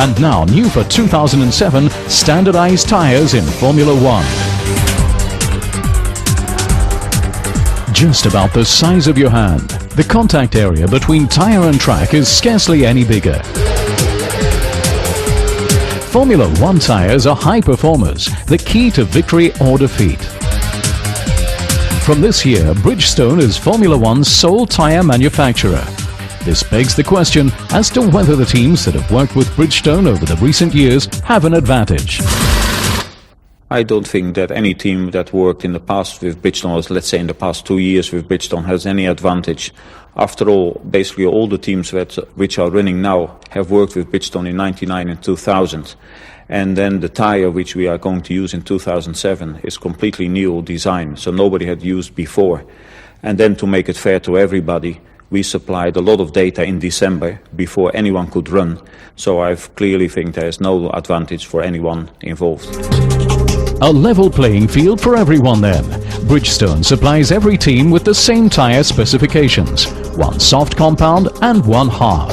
And now new for 2007, standardized tires in Formula One. Just about the size of your hand, the contact area between tire and track is scarcely any bigger. Formula One tires are high performers, the key to victory or defeat. From this year, Bridgestone is Formula One's sole tire manufacturer. This begs the question as to whether the teams that have worked with Bridgestone over the recent years have an advantage. I don't think that any team that worked in the past with Bridgestone, or let's say in the past 2 years with Bridgestone, has any advantage. After all, basically all the teams which are running now have worked with Bridgestone in 1999 and 2000. And then the tire which we are going to use in 2007 is completely new design, so nobody had used before. And then to make it fair to everybody, we supplied a lot of data in December before anyone could run. So I clearly think there is no advantage for anyone involved. A level playing field for everyone then. Bridgestone supplies every team with the same tire specifications, one soft compound and one hard.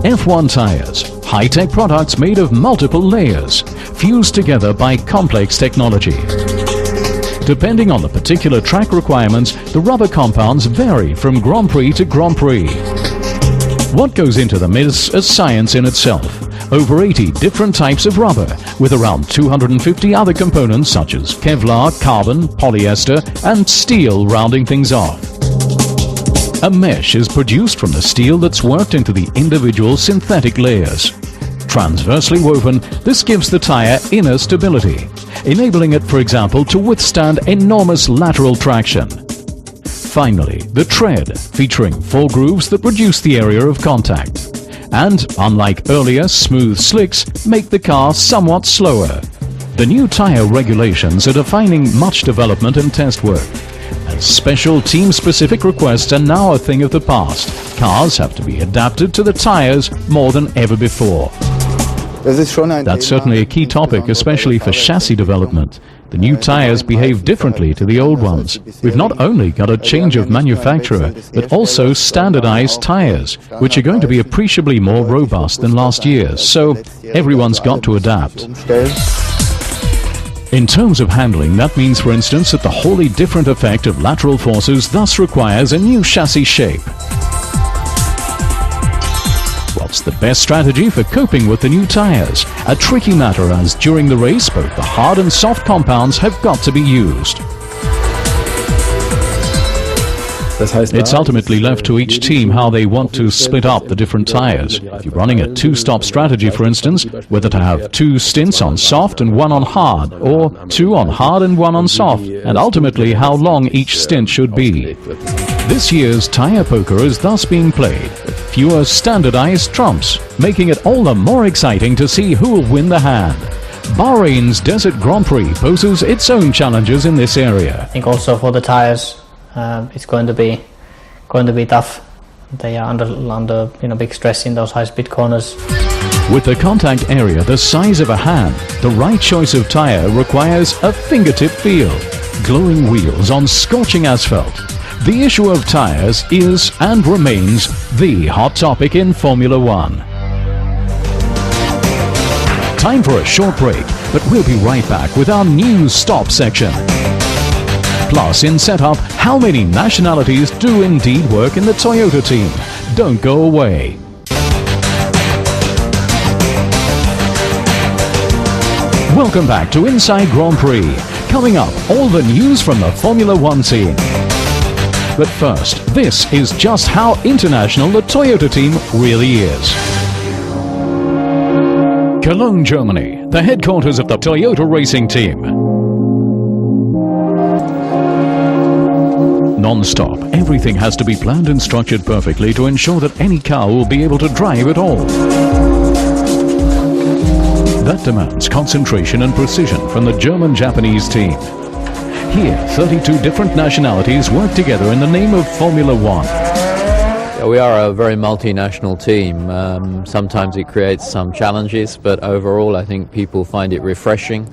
F1 tires, high-tech products made of multiple layers, fused together by complex technology. Depending on the particular track requirements, the rubber compounds vary from Grand Prix to Grand Prix. What goes into them is a science in itself. Over 80 different types of rubber, with around 250 other components such as Kevlar, carbon, polyester and steel rounding things off. A mesh is produced from the steel that's worked into the individual synthetic layers. Transversely woven, this gives the tire inner stability, enabling it, for example, to withstand enormous lateral traction. Finally, the tread, featuring 4 grooves that reduce the area of contact. And, unlike earlier smooth slicks, make the car somewhat slower. The new tire regulations are defining much development and test work. As special team-specific requests are now a thing of the past, cars have to be adapted to the tires more than ever before. That's certainly a key topic, especially for chassis development. The new tires behave differently to the old ones. We've not only got a change of manufacturer, but also standardized tires, which are going to be appreciably more robust than last year's, so everyone's got to adapt. In terms of handling, that means, for instance, that the wholly different effect of lateral forces thus requires a new chassis shape. What's the best strategy for coping with the new tires? A tricky matter, as during the race both the hard and soft compounds have got to be used. It's ultimately left to each team how they want to split up the different tires. If you're running a two-stop strategy, for instance, whether to have 2 stints on soft and 1 on hard, or 2 on hard and 1 on soft, and ultimately how long each stint should be. This year's tire poker is thus being played with fewer standardized trumps, making it all the more exciting to see who will win the hand. Bahrain's Desert Grand Prix poses its own challenges in this area. I think also for the tires, it's going to be tough. They are under big stress in those high-speed corners. With the contact area the size of a hand, the right choice of tire requires a fingertip feel. Glowing wheels on scorching asphalt. The issue of tires is and remains the hot topic in Formula One. Time for a short break, but we'll be right back with our news stop section. Plus, in setup, how many nationalities do indeed work in the Toyota team? Don't go away. Welcome back to Inside Grand Prix. Coming up, all the news from the Formula One team. But first, this is just how international the Toyota team really is. Cologne, Germany, the headquarters of the Toyota racing team. Non-stop, everything has to be planned and structured perfectly to ensure that any car will be able to drive at all. That demands concentration and precision from the German-Japanese team. Here, 32 different nationalities work together in the name of Formula One. We are a very multinational team. Sometimes it creates some challenges, but overall I think people find it refreshing.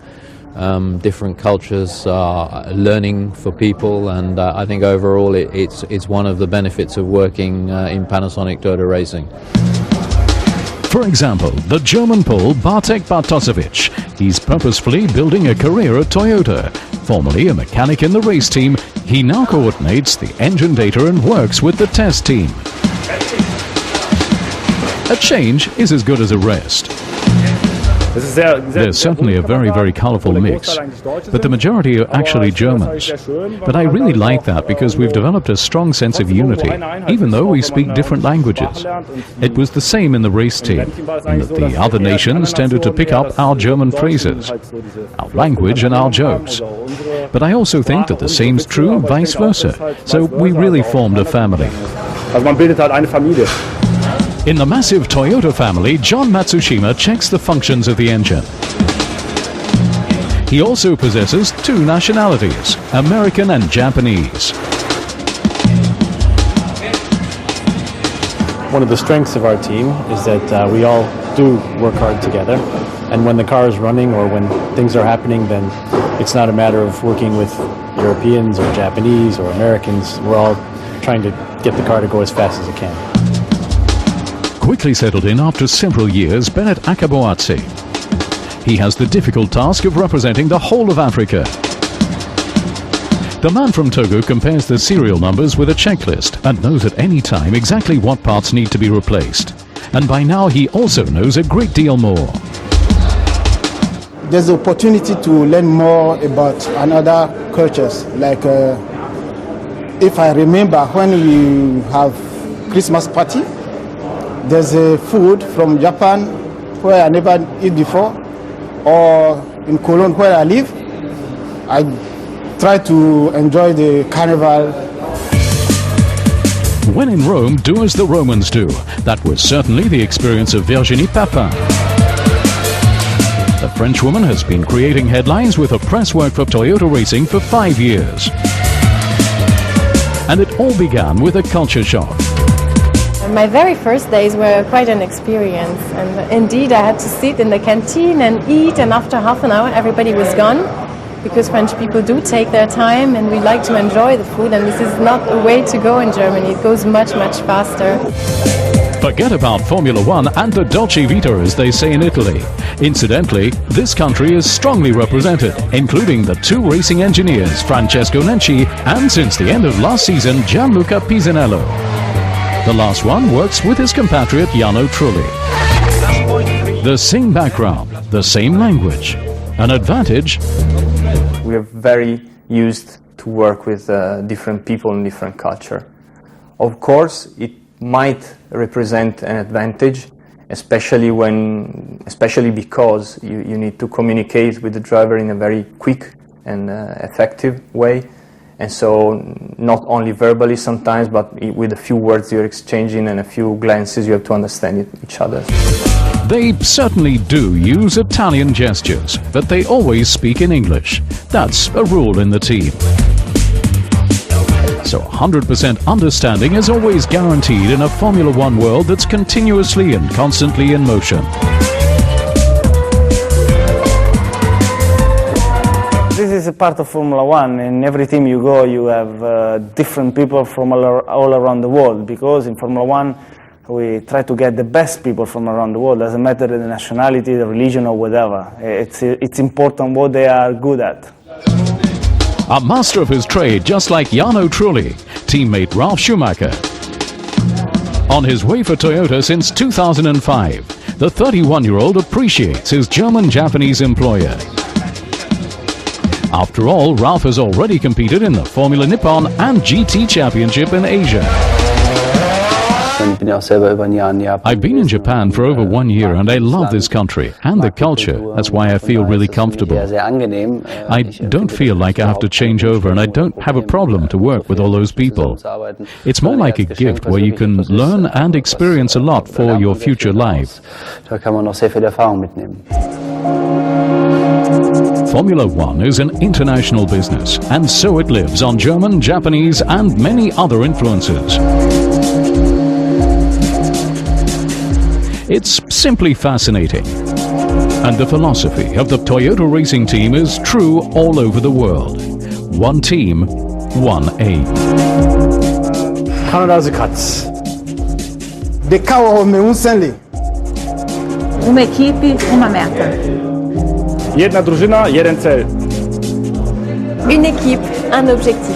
Different cultures are learning for people, and I think overall it's one of the benefits of working in Panasonic Toyota Racing. For example, the German Pole Bartek Bartoszewicz. He's purposefully building a career at Toyota. Formerly a mechanic in the race team, he now coordinates the engine data and works with the test team. A change is as good as a rest. There's certainly a very, very colourful mix, but the majority are actually Germans. But I really like that because we've developed a strong sense of unity, even though we speak different languages. It was the same in the race team, in that the other nations tended to pick up our German phrases, our language and our jokes. But I also think that the same's true vice versa, so we really formed a family. In the massive Toyota family, John Matsushima checks the functions of the engine. He also possesses two nationalities, American and Japanese. One of the strengths of our team is that we all do work hard together, and when the car is running or when things are happening, then it's not a matter of working with Europeans or Japanese or Americans. We're all trying to get the car to go as fast as it can. Quickly settled in after several years, Bennett Akaboatse. He has the difficult task of representing the whole of Africa. The man from Togo compares the serial numbers with a checklist and knows at any time exactly what parts need to be replaced. And by now he also knows a great deal more. There's the opportunity to learn more about another cultures. Like if I remember when we have Christmas party, there's a food from Japan where I never eat before, or in Cologne where I live. I try to enjoy the carnival. When in Rome, do as the Romans do. That was certainly the experience of Virginie Papin. The Frenchwoman has been creating headlines with her press work for Toyota Racing for 5 years. And it all began with a culture shock. My very first days were quite an experience, and indeed I had to sit in the canteen and eat, and after half an hour everybody was gone, because French people do take their time and we like to enjoy the food, and this is not a way to go in Germany. It goes much, much faster. Forget about Formula One and the Dolce Vita, as they say in Italy. Incidentally, this country is strongly represented, including the two racing engineers, Francesco Nenci and, since the end of last season, Gianluca Pisanello. The last one works with his compatriot Jarno Trulli. The same background, the same language. An advantage. We are very used to work with different people in different culture. Of course, it might represent an advantage, especially because you need to communicate with the driver in a very quick and effective way. And so not only verbally sometimes, but with a few words you're exchanging and a few glances you have to understand each other. They certainly do use Italian gestures, but they always speak in English. That's a rule in the team. So 100% understanding is always guaranteed in a Formula One world that's continuously and constantly in motion. This is a part of Formula One. In every team you go, you have different people from all around the world, because in Formula One we try to get the best people from around the world. Doesn't matter the nationality, the religion, or whatever. It's important what they are good at. A master of his trade, just like Jarno Trulli, teammate Ralf Schumacher. On his way for Toyota since 2005, the 31-year-old appreciates his German-Japanese employer. After all, Ralf has already competed in the Formula Nippon and GT Championship in Asia. I've been in Japan for over 1 year and I love this country and the culture. That's why I feel really comfortable. I don't feel like I have to change over, and I don't have a problem to work with all those people. It's more like a gift where you can learn and experience a lot for your future life. Formula One is an international business, and so it lives on German, Japanese and many other influences. It's simply fascinating. And the philosophy of the Toyota racing team is true all over the world. One team, one aim. Canada's a cuts. The cow of me unsenli. uma equipe, uma meta. Jedna drużyna, jeden cel. Une équipe, un objectif.